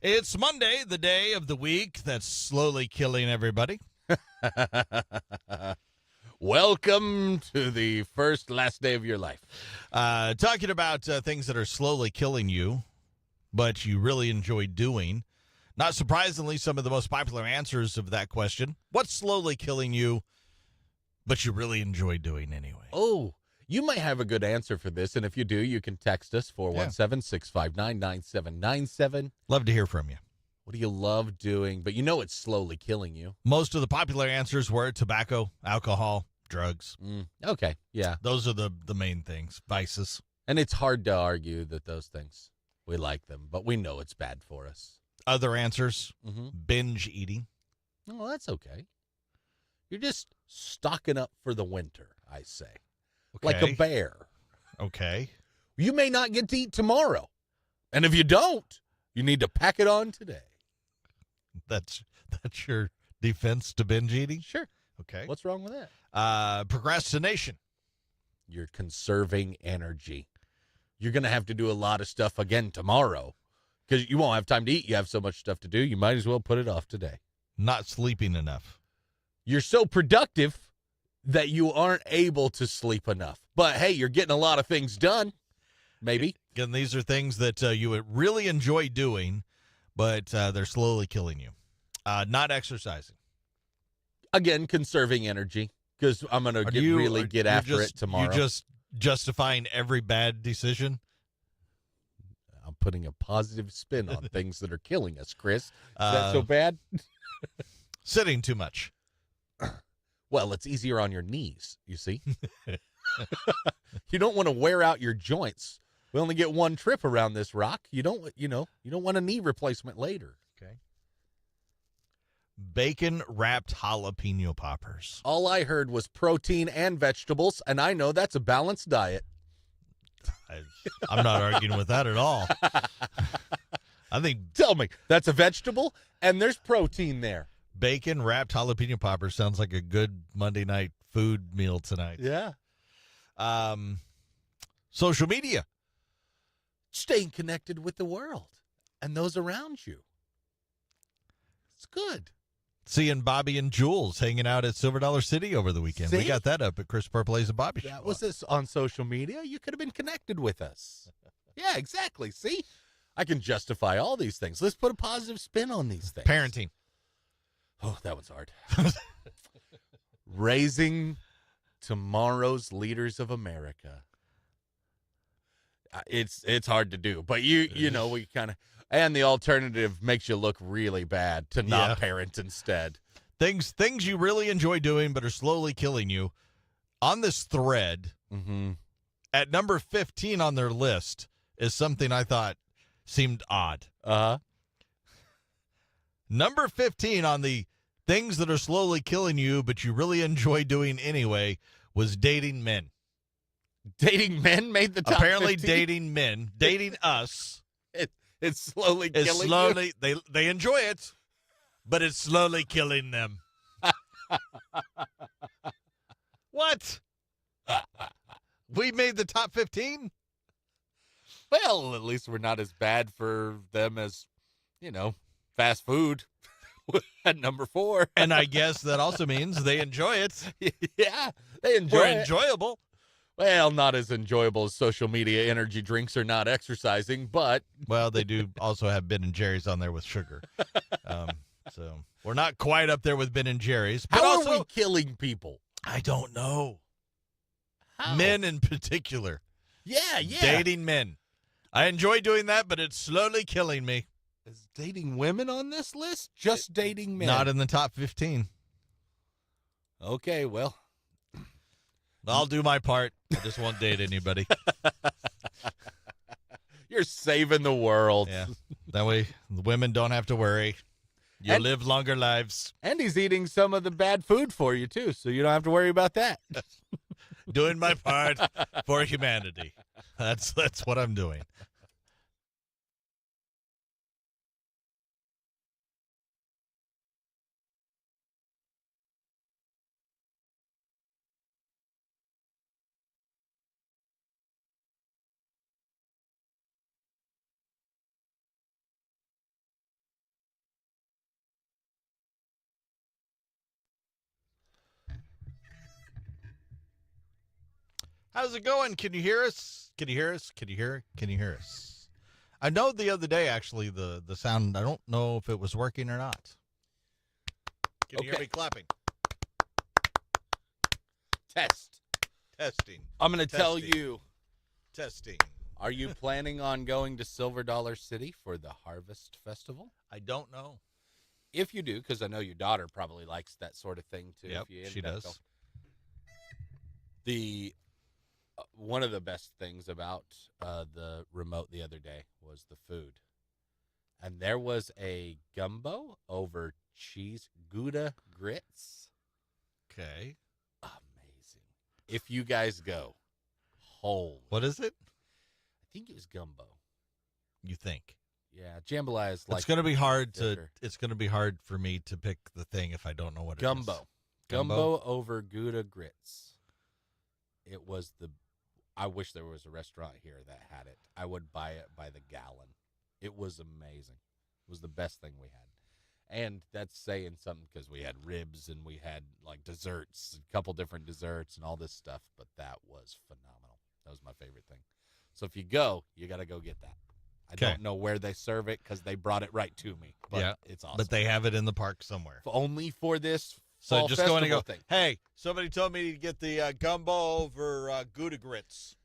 It's Monday, the day of the week that's slowly killing everybody. Welcome to the last day of your life. Talking about things that are slowly killing you, but you really enjoy doing. Not surprisingly, some of the most popular answers of that question: what's slowly killing you, but you really enjoy doing anyway? Oh, you might have a good answer for this, and if you do, you can text us 417-659-9797. Love to hear from you. What do you love doing, but you know it's slowly killing you? Most of the popular answers were tobacco, alcohol, drugs. Okay, yeah. Those are the main things, vices. And it's hard to argue that those things, we like them, but we know it's bad for us. Other answers, Mm-hmm. binge eating. Oh, that's okay. You're just stocking up for the winter, I say. Like a bear. Okay. You may not get to eat tomorrow. And if you don't, you need to pack it on today. That's your defense to binge eating? Sure. Okay. What's wrong with that? Procrastination. You're conserving energy. You're going to have to do a lot of stuff again tomorrow because you won't have time to eat. You have so much stuff to do. You might as well put it off today. Not sleeping enough. You're so productive that you aren't able to sleep enough. But, hey, you're getting a lot of things done, maybe. Again, these are things that you would really enjoy doing, but they're slowly killing you. Not exercising. Again, conserving energy because I'm going to get after it tomorrow. You're just justifying every bad decision? I'm putting a positive spin on things that are killing us, Chris. Is that so bad? Sitting too much. Well, it's easier on your knees, you see. You don't want to wear out your joints. We only get one trip around this rock. You don't want a knee replacement later. Okay. Bacon wrapped jalapeno poppers. All I heard was protein and vegetables, and I know that's a balanced diet. I'm not arguing with that at all. I think Tell me, that's a vegetable and there's protein there. bacon wrapped jalapeno poppers sounds like a good Monday night food meal tonight. Yeah. Social media. Staying connected with the world and those around you. It's good. Seeing Bobby and Jules hanging out at Silver Dollar City over the weekend. We See? got that up at Chris Purple's and Bobby Show. That was this on social media. You could have been connected with us. Yeah, exactly. See? I can justify all these things. Let's put a positive spin on these things. Parenting. Oh, that was hard. Raising tomorrow's leaders of America. It's hard to do, but you know, we kind of, and the alternative makes you look really bad to not parent instead. Things you really enjoy doing but are slowly killing you. On this thread, at number 15 on their list is something I thought seemed odd. Number 15 on the things that are slowly killing you but you really enjoy doing anyway was dating men. Dating men made the top Apparently 15? dating men, dating us. It's slowly killing you. They enjoy it, but it's slowly killing them. What? We made the top 15? Well, at least we're not as bad for them as, fast food at number 4. And I guess that also means they enjoy it. Yeah, they enjoy We're it. enjoyable. Well, not as enjoyable as social media energy drinks or not exercising, but... Well, they do also have Ben & Jerry's on there with sugar. So we're not quite up there with Ben & Jerry's. But How also, are we killing people? I don't know. How? Men in particular. Yeah. Dating men. I enjoy doing that, but it's slowly killing me. Is dating women on this list? Just dating men? Not in the top 15. Okay, well... I'll do my part. I just won't date anybody. You're saving the world. Yeah. That way the women don't have to worry. You And- live longer lives. And he's eating some of the bad food for you, too, so you don't have to worry about that. Doing my part for humanity. That's what I'm doing. How's it going? Can you hear us? Can you hear us? Can you hear? Can you hear us? I know the other day, actually, the sound, I don't know if it was working or not. Can you hear Okay. me clapping? Test. Testing. I'm going to tell Testing. you, Testing. are you planning on going to Silver Dollar City for the Harvest Festival? I don't know. If you do, because I know your daughter probably likes that sort of thing too. Yep, if you she end up does. going. The one of the best things about the remote the other day was the food, and there was a gumbo over cheese Gouda grits. Okay. Amazing. If you guys go, holy. What is it? I think it was gumbo. You think? Yeah, jambalaya is like It's going to be hard thicker. It's going to be hard for me to pick the thing if I don't know what it is. Gumbo. Gumbo over Gouda grits. It was I wish there was a restaurant here that had it. I would buy it by the gallon. It was amazing. It was the best thing we had. And that's saying something because we had ribs and we had like desserts, a couple different desserts and all this stuff. But that was phenomenal. That was my favorite thing. So if you go, you got to go get that. I Okay. don't know where they serve it because they brought it right to me. But Yeah, it's awesome. But they have it in the park somewhere. Only for this So fall just go in and go, festival thing. hey, somebody told me to get the gumbo over Gouda grits.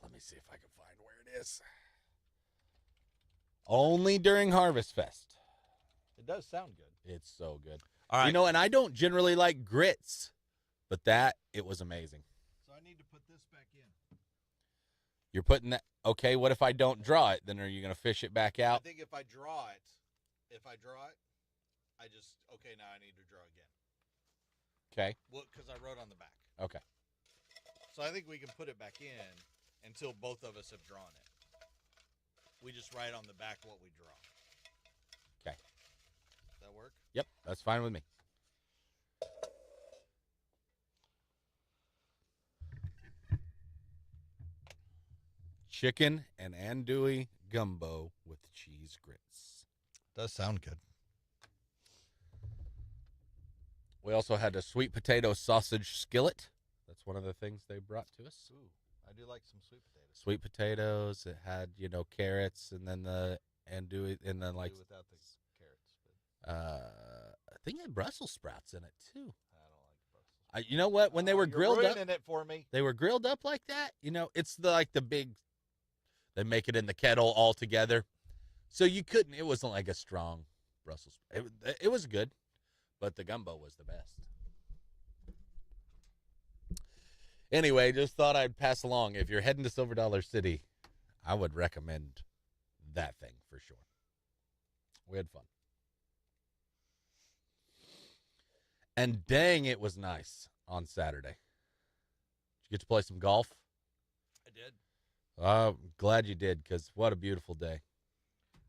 Let me see if I can find where it is. Only during Harvest Fest. It does sound good. It's so good. All right. You know, and I don't generally like grits, but it was amazing. So I need to put this back in. You're putting that, okay, what if I don't draw it? Then are you going to fish it back I out? think if I draw it, okay, now I need to draw again. Okay, Well, because I wrote on the back. okay. So I think we can put it back in until both of us have drawn it. We just write on the back what we draw. Okay. Does that work? Yep, that's fine with me. Chicken and andouille gumbo with cheese grits. Does sound good. We also had a sweet potato sausage skillet. That's one of the things they brought to us. Ooh, I do like some sweet potatoes. Sweet potatoes. It had, carrots and then the andouille and then like do without the carrots, but I think it had Brussels sprouts in it too. I don't like Brussels. You know what? When they were You're grilled up, ruining it for me. they were grilled up like that. It's the big. They make it in the kettle all together, so you couldn't. It wasn't like a strong Brussels. It was good, but the gumbo was the best. Anyway, just thought I'd pass along. If you're heading to Silver Dollar City, I would recommend that thing for sure. We had fun. And dang, it was nice on Saturday. Did you get to play some golf? I did. Glad you did, because what a beautiful day.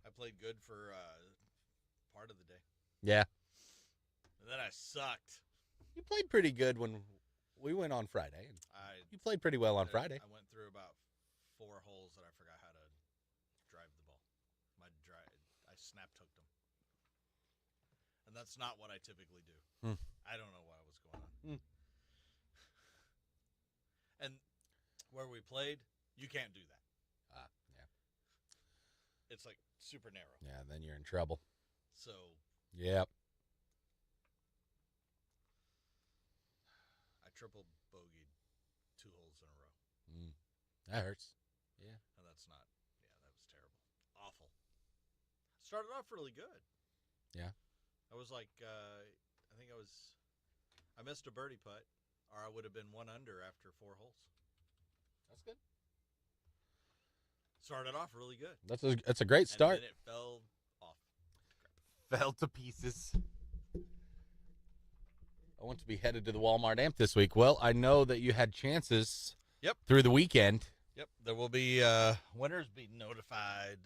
I played good for part of the day. Yeah. And then I sucked. You played pretty good when we went on Friday. You played pretty well on Friday. I went through about 4 holes that I forgot how to drive the ball. I snap-hooked them. And that's not what I typically do. I don't know what was going on. And where we played, you can't do that. Yeah. It's like super narrow. Yeah, then you're in trouble. So Yep. I triple bogeyed 2 holes in a row. That hurts. Yeah. And that's not, that was terrible. Awful. Started off really good. Yeah. I was like, I missed a birdie putt, or I would have been 1 under after 4 holes. That's good. Started off really good. That's a great start. And then it fell off. Fell to pieces. I want to be headed to the Walmart Amp this week. Well, I know that you had chances through the weekend. Yep, there will be winners be notified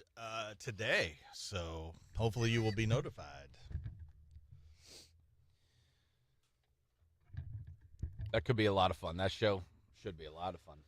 today, so hopefully you will be notified. That could be a lot of fun. That show should be a lot of fun.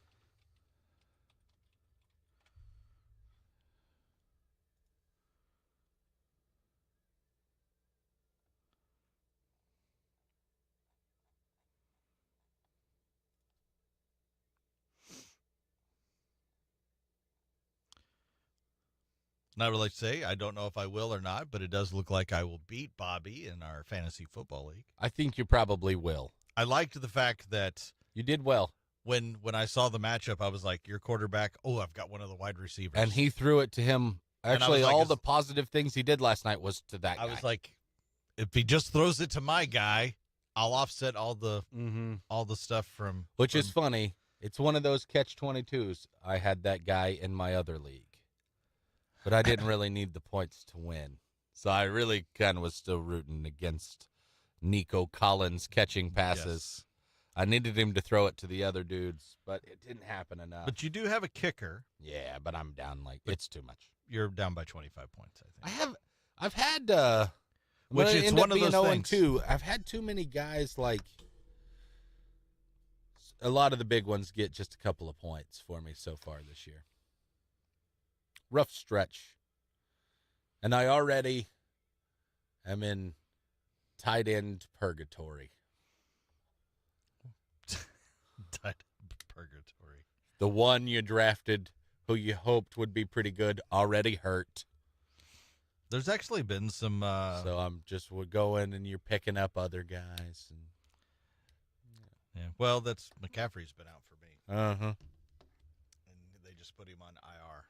Not really say. I don't know if I will or not, but it does look like I will beat Bobby in our fantasy football league. I think you probably will. I liked the fact that You did well. when I saw the matchup, I was like, your quarterback, oh, I've got one of the wide receivers. And he threw it to him. And I Actually, was like, all is- the positive things he did last night was to that guy. I was like, if he just throws it to my guy, I'll offset all the stuff from Which is funny. It's one of those catch-22s. I had that guy in my other league. But I didn't really need the points to win. So I really kind of was still rooting against Nico Collins catching passes. Yes. I needed him to throw it to the other dudes, but it didn't happen enough. But you do have a kicker. Yeah, but I'm down it's too much. You're down by 25 points, I think. I've had Which gonna it's end one up of being those 0 things. 2. I've had too many guys like a lot of the big ones get just a couple of points for me so far this year. Rough stretch. And I already am in tight end purgatory. Purgatory. The one you drafted who you hoped would be pretty good already hurt. There's actually been some. So I'm just going and you're picking up other guys. And Yeah. Well, that's McCaffrey's been out for me, uh-huh. and they just put him on IR.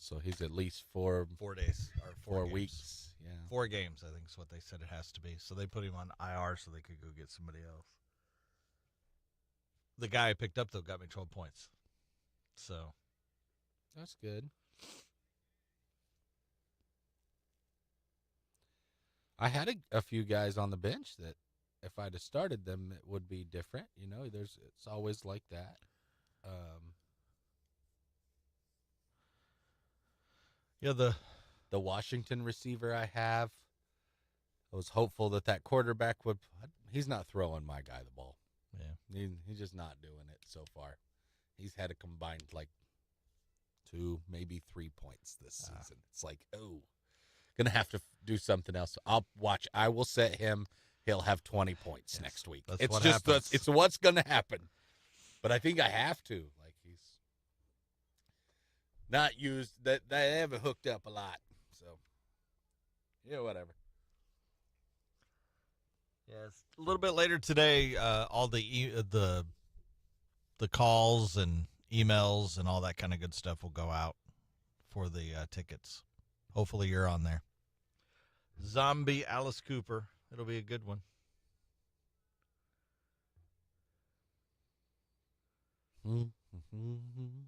So he's at least 4 4 days or 4 games. weeks. Yeah. 4 games, I think, is what they said it has to be. So they put him on IR so they could go get somebody else. The guy I picked up, though, got me 12 points. So That's good. I had a few guys on the bench that if I'd have started them, it would be different. You know, it's always like that. yeah, The Washington receiver I have, I was hopeful that quarterback would. He's not throwing my guy the ball. yeah. He's just not doing it so far. He's had a combined like 2, maybe 3 points this season. It's like, gonna have to do something else. I will set him. He'll have 20 points Yes, next week. that's It's what just happens. it's what's gonna happen. But I think I have to. Like he's not used. That they haven't hooked up a lot. So yeah, whatever. Yes. A little bit later today, all the calls and emails and all that kind of good stuff will go out for the tickets. Hopefully you're on there. Zombie Alice Cooper. It'll be a good one. Let's see here.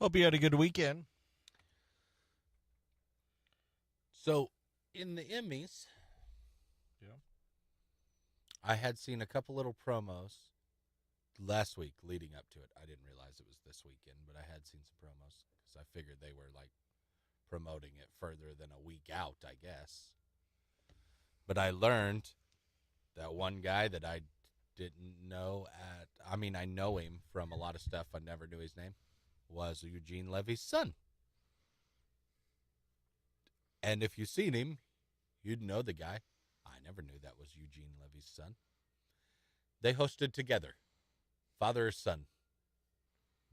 Hope you had a good weekend. So, in the Emmys, I had seen a couple little promos last week leading up to it. I didn't realize it was this weekend, but I had seen some promos because I figured they were like promoting it further than a week out, I guess. But I learned that one guy that I didn't know I know him from a lot of stuff. I never knew his name, was Eugene Levy's son. And if you've seen him, you'd know the guy. I never knew that was Eugene Levy's son. They hosted together, father or son.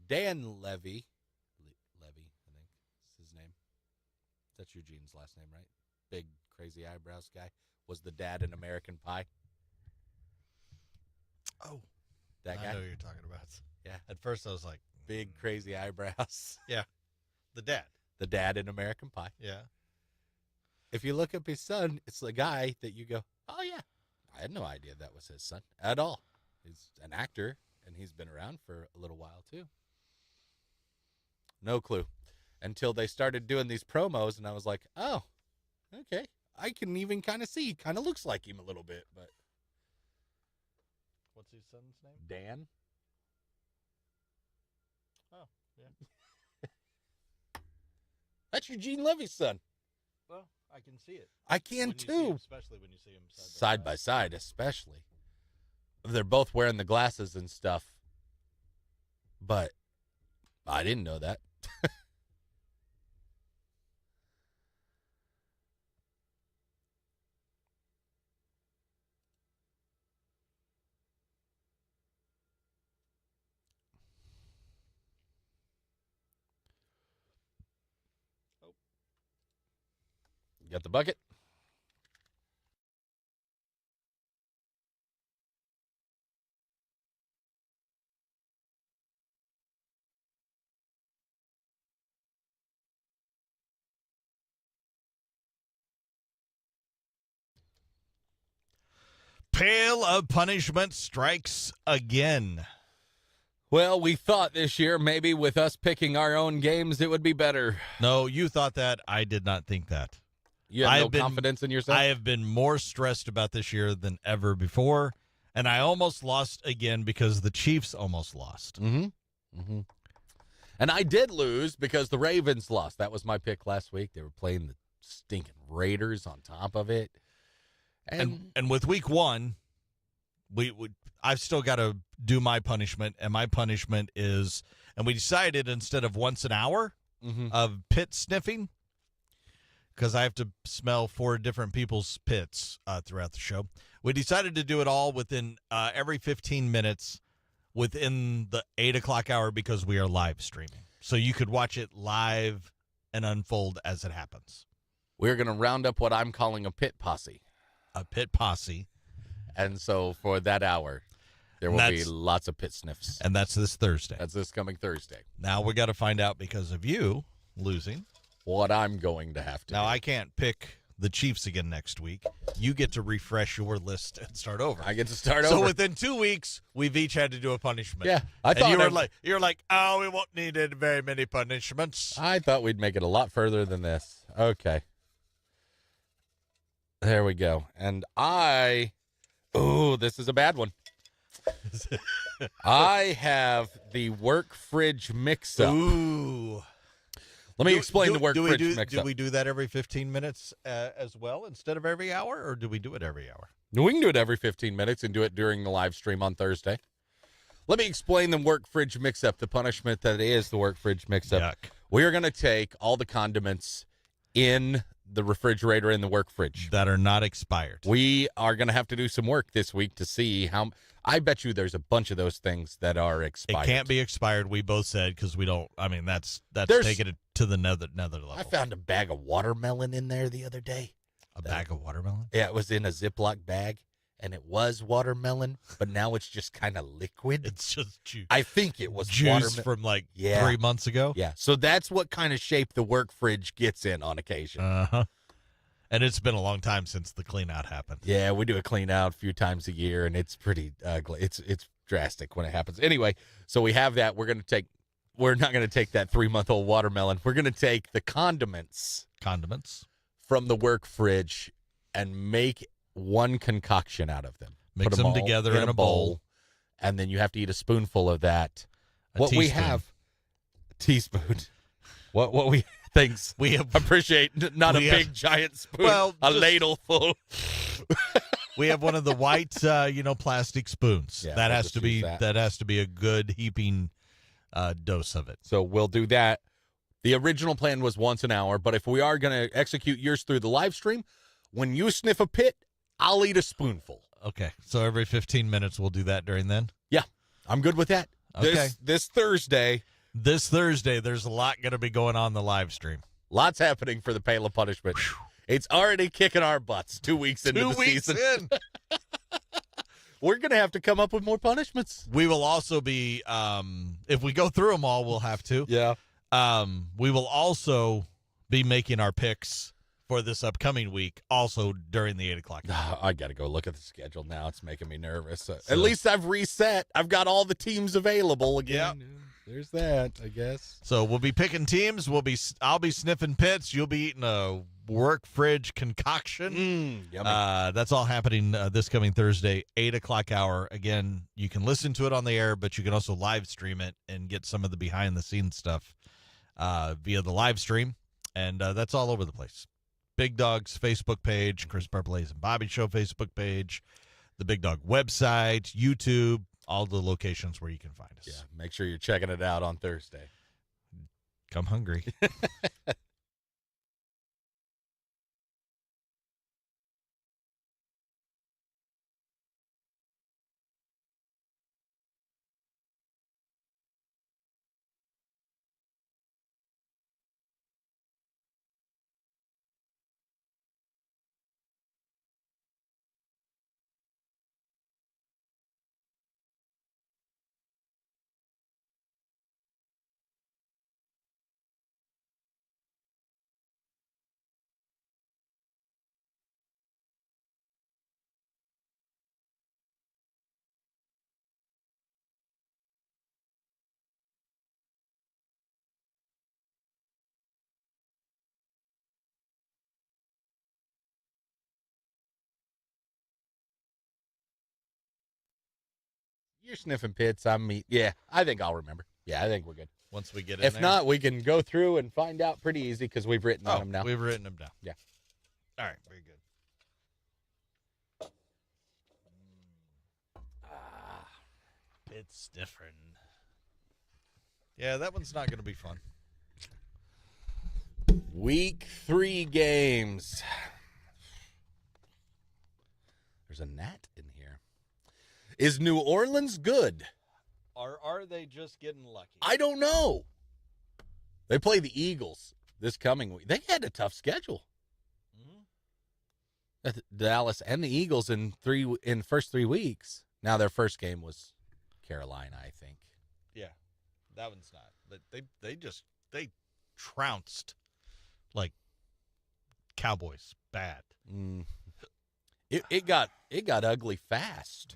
Dan Levy, I think is his name. That's Eugene's last name, right? Big, crazy eyebrows guy. Was the dad in American Pie. Oh, that guy? I know who you're talking about. Yeah. At first I was like, big, crazy eyebrows. yeah, the dad. The dad in American Pie. Yeah. If you look up his son, it's the guy that you go, oh, yeah. I had no idea that was his son at all. He's an actor, and he's been around for a little while, too. No clue. Until they started doing these promos, and I was like, oh, okay. I can even kind of see. He kind of looks like him a little bit, but. What's his son's name? Dan. Oh, yeah. That's Eugene Levy's son. Well, I can see it. I can, too. Especially when you see him Side by side, especially. They're both wearing the glasses and stuff. But I didn't know that. You got the bucket? Pail of punishment strikes again. Well, we thought this year maybe with us picking our own games it would be better. No, you thought that. I did not think that. You have no confidence in yourself? I have been more stressed about this year than ever before, and I almost lost again because the Chiefs almost lost. Mm-hmm. Mm-hmm. And I did lose because the Ravens lost. That was my pick last week. They were playing the stinking Raiders on top of it. And with week one, I've still got to do my punishment, and my punishment is, and we decided instead of once an hour of pit sniffing, because I have to smell 4 different people's pits throughout the show, we decided to do it all within every 15 minutes within the 8 o'clock hour because we are live streaming. So you could watch it live and unfold as it happens. We're going to round up what I'm calling a pit posse. A pit posse. And so for that hour, there will be lots of pit sniffs. And that's this Thursday. That's this coming Thursday. Now we got to find out, because of you losing, what I'm going to have to Now, do. I can't pick the Chiefs again next week. You get to refresh your list and start over. I get to start over. So within 2 weeks, we've each had to do a punishment. Yeah. I thought you're like, oh, we won't need very many punishments. I thought we'd make it a lot further than this. Okay. There we go. And this is a bad one. I have the work fridge mix-up. Ooh. Let me explain the work fridge mix-up. Do we do that every 15 minutes as well instead of every hour, or do we do it every hour? We can do it every 15 minutes and do it during the live stream on Thursday. Let me explain the work fridge mix-up, the punishment that is the work fridge mix-up. Yuck. We are going to take all the condiments in the refrigerator in the work fridge that are not expired. We are going to have to do some work this week to see how. I bet you there's a bunch of those things that are expired. It can't be expired. We both said, because we don't. I mean, that's taking it to the nether level. I found a bag of watermelon in there the other day. A bag of watermelon? Yeah, it was in a Ziploc bag, and it was watermelon, but now it's just kind of liquid. It's just juice. I think it was juice from 3 months ago. Yeah, so that's what kind of shape the work fridge gets in on occasion. Uh-huh. And it's been a long time since the clean out happened. Yeah, we do a clean out a few times a year, and it's pretty ugly. It's drastic when it happens. Anyway, so we have that. We're going to take we're not going to take that 3-month-old watermelon. We're going to take the condiments from the work fridge and make one concoction out of them. Mix Put them all together in a bowl. And then you have to eat a spoonful of that. A we teaspoon. have, teaspoon. What we thanks. We have Appreciate not a we have- big giant spoon. Well, a just- ladle full. we have one of the white plastic spoons. Yeah, that we'll has just to be use that. that has to be a good heaping dose of it. So we'll do that. The original plan was once an hour, but if we are going to execute yours through the live stream, when you sniff a pit, I'll eat a spoonful. Okay. So every 15 minutes we'll do that during then. Yeah, I'm good with that. Okay. This Thursday, This Thursday there's a lot going to be going on the live stream. lots happening for the Pail of Punishment. It's already kicking our butts 2 weeks into 2 the weeks season. in. We're going to have to come up with more punishments. We will also be if we go through them all, we'll have to. Yeah. We will also be making our picks for this upcoming week, also during the 8 o'clock hour. I got to go look at the schedule now. It's making me nervous. So- At least I've reset. I've got all the teams available again. Yep. There's that, I guess. So we'll be picking teams. I'll be sniffing pits. You'll be eating a work fridge concoction. Yummy. That's all happening this coming Thursday, 8 o'clock hour. Again, you can listen to it on the air, but you can also live stream it and get some of the behind the scenes stuff via the live stream. And that's all over the place. Big Dog's Facebook page, Chris Barplays and Bobby Show Facebook page, the Big Dog website, YouTube, all the locations where you can find us. Yeah, make sure you're checking it out on Thursday. Come hungry. You're sniffing pits. I'm meat. Yeah, I think I'll remember. Yeah, I think we're good. Once we get in If there. not, we can go through and find out pretty easy because we've written on them now. We've written them down. Yeah. All right, very good. It's different. Yeah, that one's not going to be fun. Week 3 games. There's a gnat in here. Is New Orleans good? Are they just getting lucky? I don't know. They play the Eagles this coming week. They had a tough schedule. Dallas and the Eagles in first 3 weeks. Now their first game was Carolina, I think. Yeah, that one's not. But they trounced like Cowboys bad. It got ugly fast.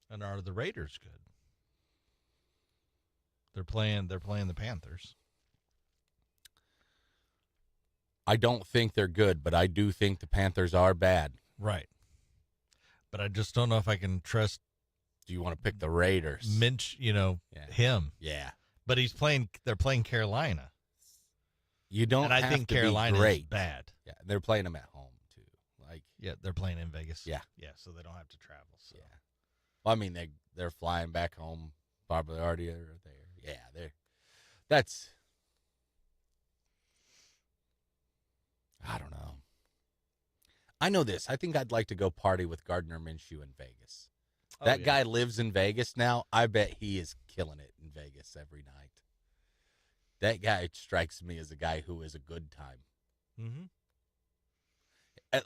And are the Raiders good? They're playing the Panthers. I don't think they're good, but I do think the Panthers are bad. Right. But I just don't know if I can trust Do you want to pick the Raiders? Minch, Yeah. him. Yeah. But they're playing Carolina. You don't And I have think to Carolina be great. is bad. Yeah, they're playing them at home too. Like, Yeah, they're playing in Vegas. Yeah. Yeah, so they don't have to travel. So. yeah. Well, I mean, they're flying back home. Probably already are there. Yeah, that's. I don't know. I know this. I think I'd like to go party with Gardner Minshew in Vegas. That guy lives in Vegas now. I bet he is killing it in Vegas every night. That guy strikes me as a guy who is a good time. Mm-hmm.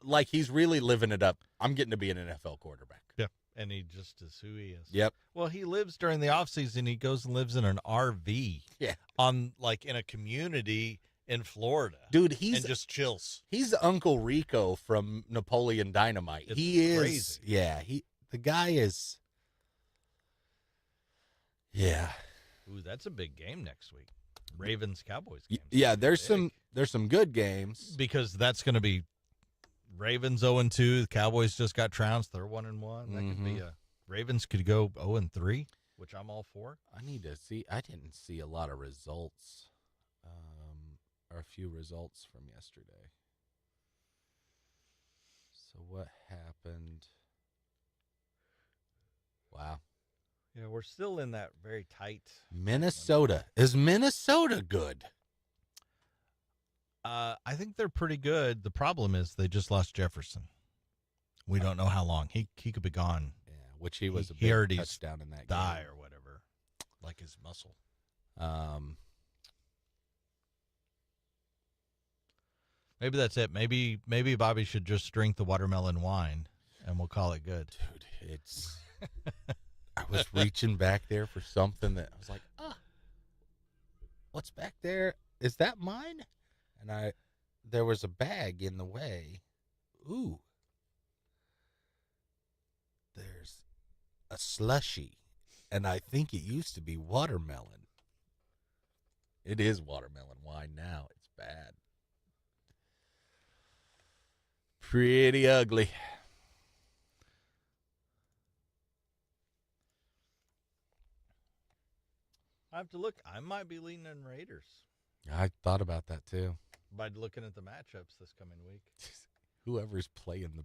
Like he's really living it up. I'm getting to be an NFL quarterback. Yeah. And he just is who he is. Yep. Well, he lives during the offseason. He goes and lives in an RV. Yeah. On like in a community in Florida. Dude, and just chills. He's Uncle Rico from Napoleon Dynamite. It's he is crazy. Yeah, the guy is. Yeah. Ooh, that's a big game next week. Ravens Cowboys game. Yeah, there's some good games. Because that's going to be Ravens 0-2. The Cowboys just got trounced. They're 1-1. That could be Ravens could go 0-3, which I'm all for. I need to see. I didn't see a lot of results, or a few results from yesterday. So what happened? Wow. Yeah, we're still in that very tight. Minnesota. Is Minnesota good? I think they're pretty good. The problem is they just lost Jefferson. We don't know how long. He could be gone. Yeah, which he was a he big already touchdown in that die game. or whatever, like his muscle. Maybe that's it. Maybe Bobby should just drink the watermelon wine, and we'll call it good. Dude, it's. I was reaching back there for something that I was like, what's back there? Is that mine? And there was a bag in the way. Ooh. There's a slushie, and I think it used to be watermelon. It is watermelon wine now. It's bad. Pretty ugly. I have to look. I might be leaning in Raiders I thought about that too. by looking at the matchups this coming week. Whoever's playing the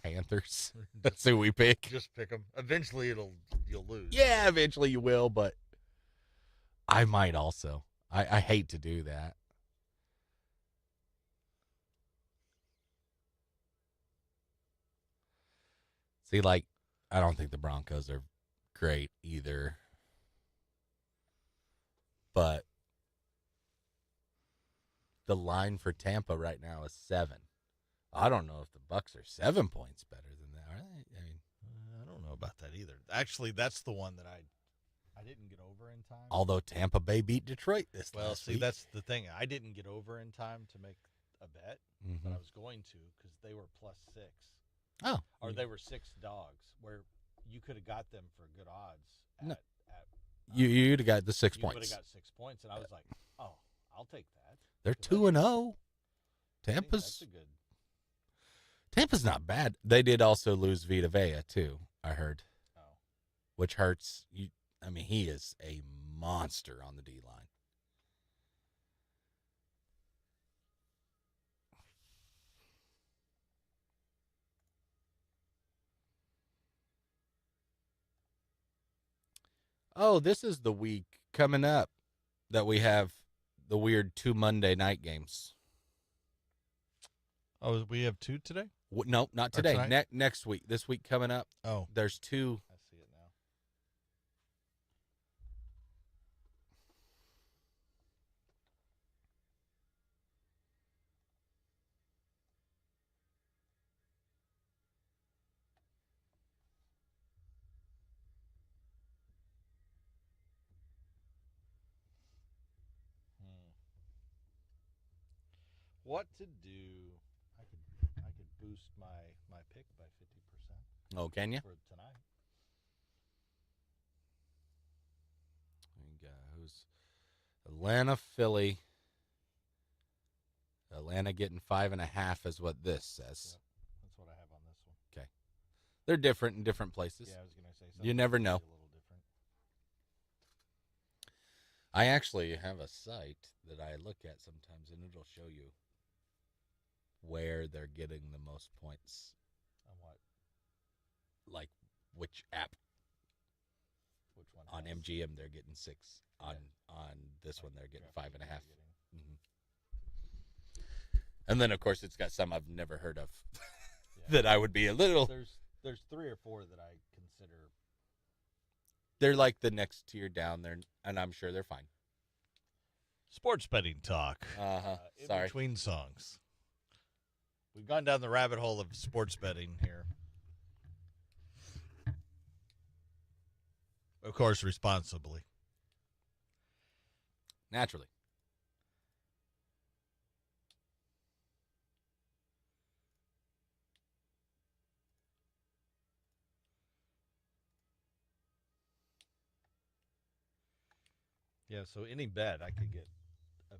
Panthers, that's who we pick. Just pick them. Eventually, you'll lose. Yeah, eventually you will, but I might also. I hate to do that. See, like, I don't think the Broncos are great either. But the line for Tampa right now is 7. I don't know if the Bucks are 7 points better than that, are they? I mean, I don't know about that either. Actually, that's the one that I didn't get over in time. although Tampa Bay beat Detroit this last week. That's the thing. I didn't get over in time to make a bet, but I was going to because they were +6. Oh. Or they were 6 dogs, where you could have got them for good odds. No. You'd have got the 6 You would points. have got 6 points, and I was like, oh, I'll take that. They're That's- 2-0. That's Tampa's a good. Tampa's not bad. They did also lose Vita Vea too, I heard, Oh. which hurts. I mean, he is a monster on the D line. Oh, this is the week coming up that we have the weird 2 Monday night games. Oh, we have 2 today? No, not Or today. tonight? Next week. This week coming up, Oh, there's 2. I see it now. What to do? I could boost my pick by 50% Oh, can you? for tonight. Who's Atlanta, Philly. Atlanta getting 5.5 is what this says. Yep. That's what I have on this one. They're different in different places. Yeah, I was gonna say something. You never might be know. A little different. I actually have a site that I look at sometimes, and it'll show you where they're getting the most points, On what? like which app. Which one? On has- MGM, they're getting 6. On this like one, they're getting DraftKings 5.5. they're getting- And then, of course, it's got some I've never heard of Yeah. that I would be a little. There's 3 or 4 that I consider. They're like the next tier down there, and I'm sure they're fine. Sports betting talk. Uh-huh. In Sorry. between songs. We've gone down the rabbit hole of sports betting here. Of course, responsibly. Naturally. Yeah, so any bet, I could get a 50%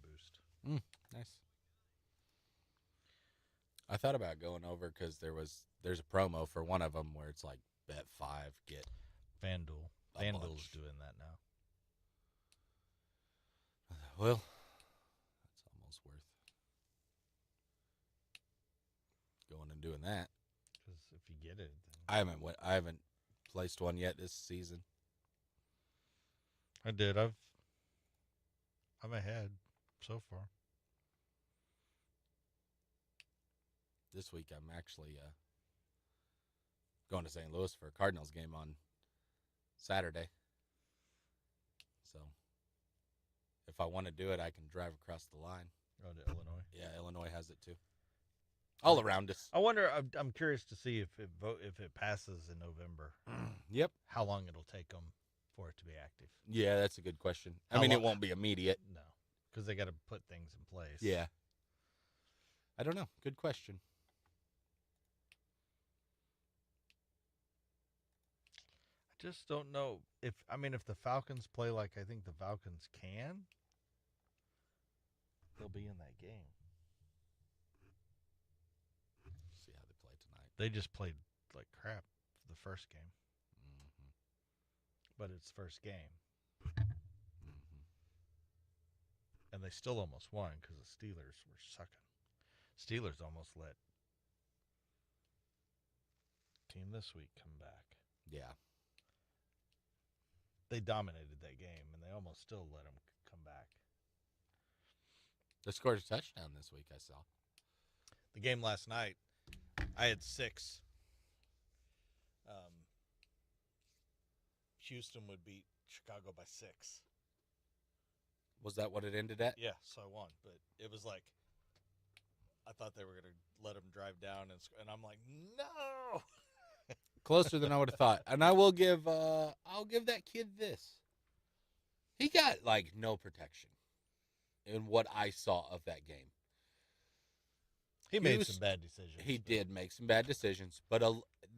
boost. Nice. I thought about going over because there's a promo for one of them where it's like bet 5, get FanDuel. A FanDuel's bunch. doing that now. Well, that's almost worth going and doing that. Because if you get it, then I haven't placed one yet this season. I did. I'm ahead so far. This week I'm actually going to St. Louis for a Cardinals game on Saturday. So if I want to do it, I can drive across the line. Oh, to Illinois. Yeah, Illinois has it too. All around us. I wonder. I'm curious to see if it passes in November. Yep. How long it'll take them for it to be active? Yeah, that's a good question. I How mean, long- it won't be immediate. No, because they got to put things in place. Yeah. I don't know. Good question. I just don't know if the Falcons play like I think the Falcons can, they'll be in that game. See how they play tonight. They just played like crap for the first game, Mm-hmm. but it's first game, Mm-hmm. and they still almost won because the Steelers were sucking. Steelers almost let team this week come back. Yeah. They dominated that game, and they almost still let them come back. They scored a touchdown this week, I saw. The game last night, I had 6. Houston would beat Chicago by 6. Was that what it ended at? Yeah, so I won. But it was like, I thought they were going to let them drive down, and I'm like, no! Closer than I would have thought. And I'll give that kid this. He got like no protection in what I saw of that game. He made some bad decisions. He but did make some bad decisions, but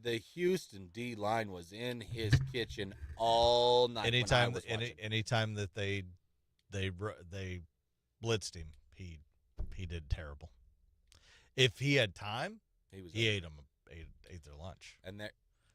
the Houston D line was in his kitchen all night. Anytime, when I was watching. anytime that they blitzed him, he did terrible. If he had time, he ate their lunch, and there.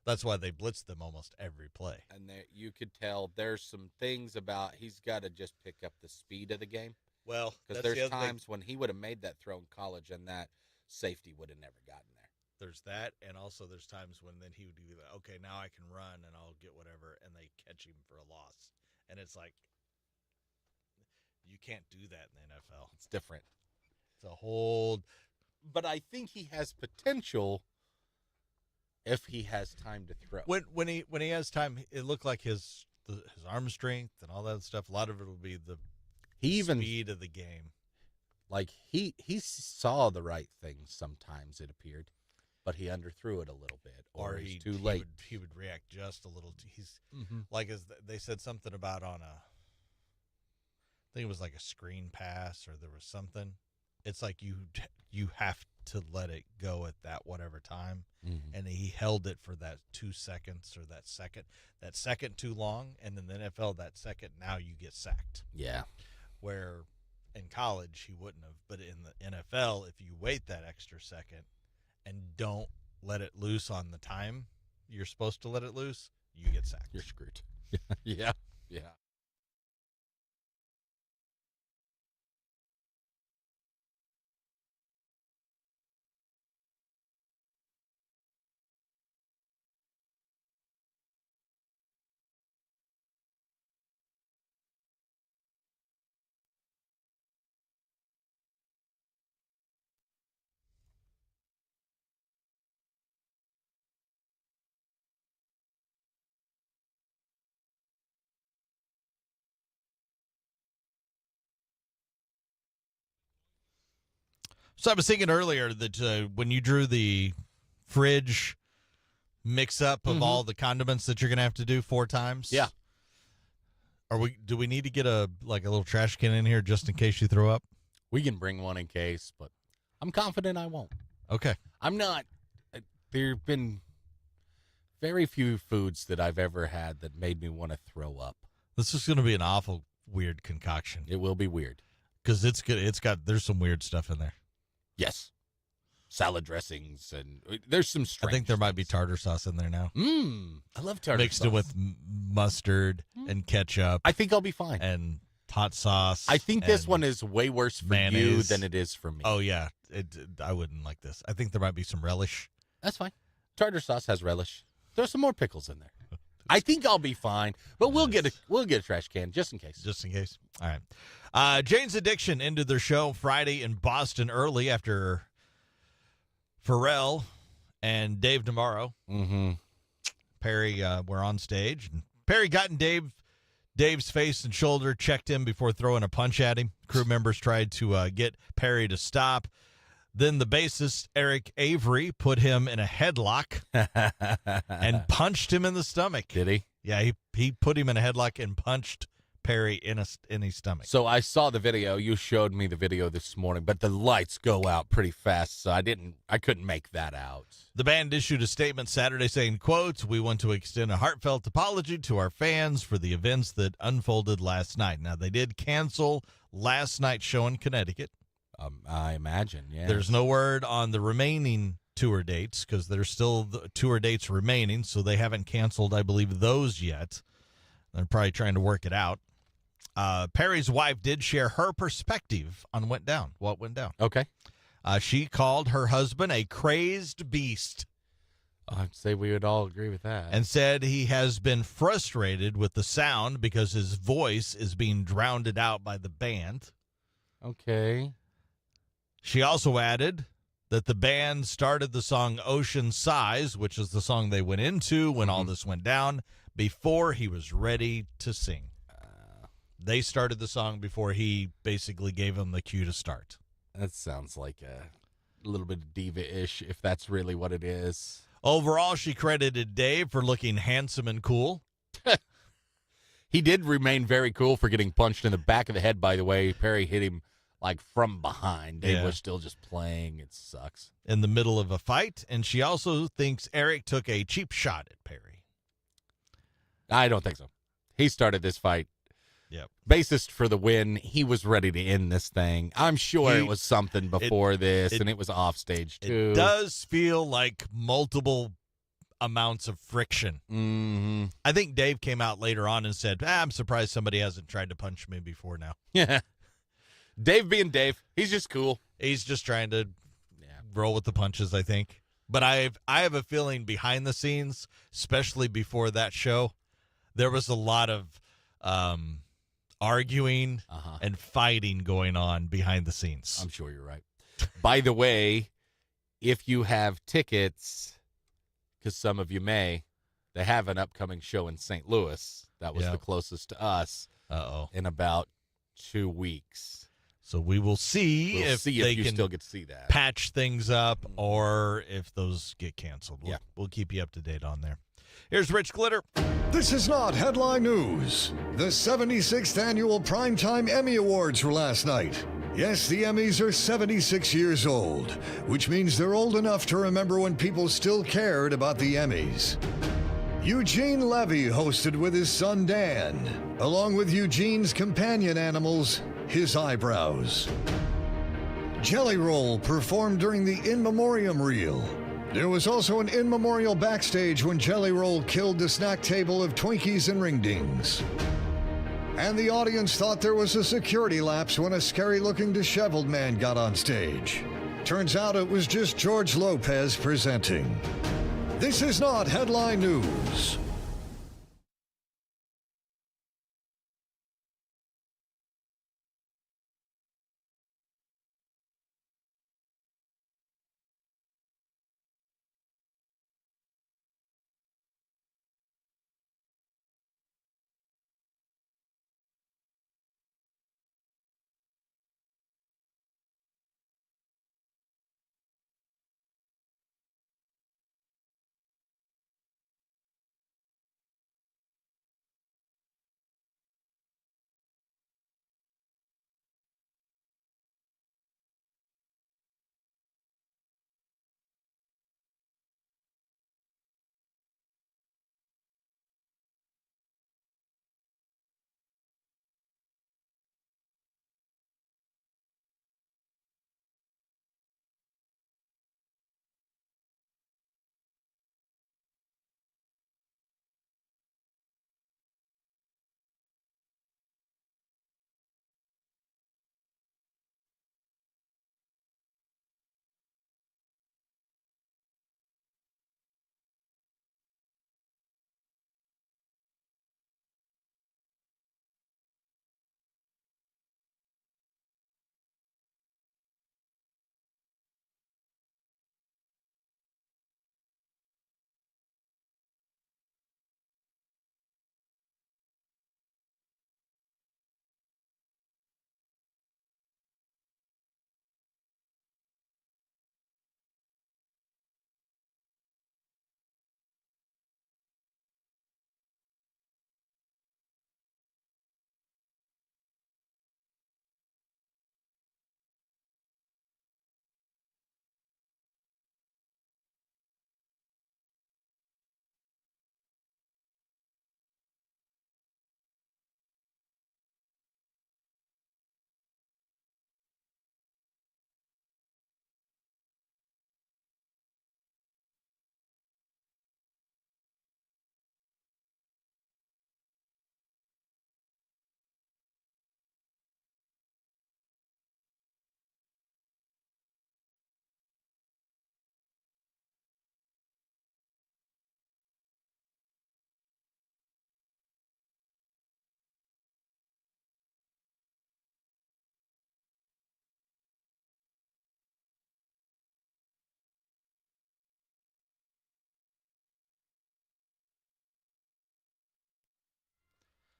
That's why they blitzed them almost every play. And there, you could tell there's some things about he's got to just pick up the speed of the game. Well, because there's times when he would have made that throw in college and that safety would have never gotten there. There's that, and also there's times when then he would be like, okay, now I can run and I'll get whatever, and they catch him for a loss. And it's like, you can't do that in the NFL. It's different. It's a whole... But I think he has potential if he has time to throw. When he has time, it looked like his arm strength and all that stuff. A lot of it will be the speed of the game. Like he saw the right things sometimes, it appeared, but he underthrew it a little bit, or he's too late. He would react just a little. Like as they said something about I think it was like a screen pass or there was something. It's like you have to let it go at that whatever time, and he held it for that 2 seconds or that second too long, and in the NFL that second now you get sacked. Yeah, where in college he wouldn't have, but in the NFL if you wait that extra second and don't let it loose on the time you're supposed to let it loose, you get sacked. You're screwed. Yeah. So I was thinking earlier that when you drew the fridge mix-up of all the condiments that you're going to have to do 4 times. Yeah. Do we need to get a little trash can in here just in case you throw up? We can bring one in case, but I'm confident I won't. Okay. I'm not. There have been very few foods that I've ever had that made me want to throw up. This is going to be an awful weird concoction It will be weird. because it's good. There's some weird stuff in there. Yes. Salad dressings, and there's some strange I think there might be things. tartar sauce in there now. I love tartar Mixed sauce. it with mustard and ketchup I think I'll be fine. and hot sauce. I think this and- one is way worse for you mayonnaise. than it is for me. Oh, yeah. I wouldn't like this. I think there might be some relish. That's fine. Tartar sauce has relish. There's some more pickles in there. I think I'll be fine, but we'll get a trash can just in case. Just in case. All right. Jane's Addiction ended their show Friday in Boston early after Pharrell and Dave Navarro, Perry, were on stage. And Perry got in Dave's face and shoulder, checked him before throwing a punch at him. Crew members tried to get Perry to stop. Then the bassist, Eric Avery, put him in a headlock and punched him in the stomach. Did he? Yeah, he put him in a headlock and punched Perry in his stomach. So I saw the video. You showed me the video this morning, but the lights go out pretty fast, so I couldn't make that out. The band issued a statement Saturday saying, quote, "We want to extend a heartfelt apology to our fans for the events that unfolded last night." Now, they did cancel last night's show in Connecticut. I imagine, yeah. There's no word on the remaining tour dates because there's still the tour dates remaining, so they haven't canceled, I believe, those yet. They're probably trying to work it out. Perry's wife did share her perspective on what went down. Okay. She called her husband a crazed beast I'd say we would all agree with that. and said he has been frustrated with the sound because his voice is being drowned out by the band. Okay. She also added that the band started the song Ocean Sighs, which is the song they went into when all this went down, before he was ready to sing. They started the song before he basically gave them the cue to start. That sounds like a little bit diva-ish, if that's really what it is. Overall, she credited Dave for looking handsome and cool. He did remain very cool for getting punched in the back of the head, by the way. Perry hit him, from behind. Dave Yeah. was still just playing. It sucks. In the middle of a fight, and she also thinks Eric took a cheap shot at Perry. I don't think so. He started this fight. Yep. Bassist for the win. He was ready to end this thing. I'm sure He- it was something before this, it- and it was off stage, too. It does feel like multiple amounts of friction. Mm-hmm. I think Dave came out later on and said, I'm surprised somebody hasn't tried to punch me before now. Yeah. Dave being Dave. He's just cool. He's just trying to Yeah. roll with the punches, I think. But I have a feeling behind the scenes, especially before that show, there was a lot of arguing and fighting going on behind the scenes. I'm sure you're right. By the way, if you have tickets, because some of you may, they have an upcoming show in St. Louis. That was Yeah. the closest to us Uh-oh. in about 2 weeks. So we will see We'll if see they if you can still get to see that. patch things up or if those get canceled. Yeah. We'll keep you up to date on there. Here's Rich Glitter. This is not headline news. The 76th annual Primetime Emmy Awards were last night. Yes, the Emmys are 76 years old, which means they're old enough to remember when people still cared about the Emmys. Eugene Levy hosted with his son Dan, along with Eugene's companion animals, his eyebrows. Jelly Roll performed during the In Memoriam reel. There was also an In Memorial backstage when Jelly Roll killed the snack table of Twinkies and Ringdings. And the audience thought there was a security lapse when a scary-looking disheveled man got on stage. Turns out it was just George Lopez presenting. This is not headline news.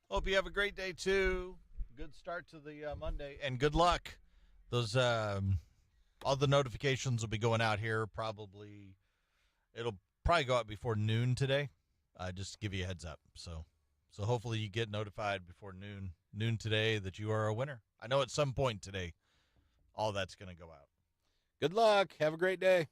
Hope you have a great day, too. Good start to the Monday, and good luck. Those all the notifications will be going out here probably. It'll probably go out before noon today. Just to give you a heads up. So hopefully you get notified before noon today that you are a winner. I know at some point today, all that's going to go out. Good luck. Have a great day.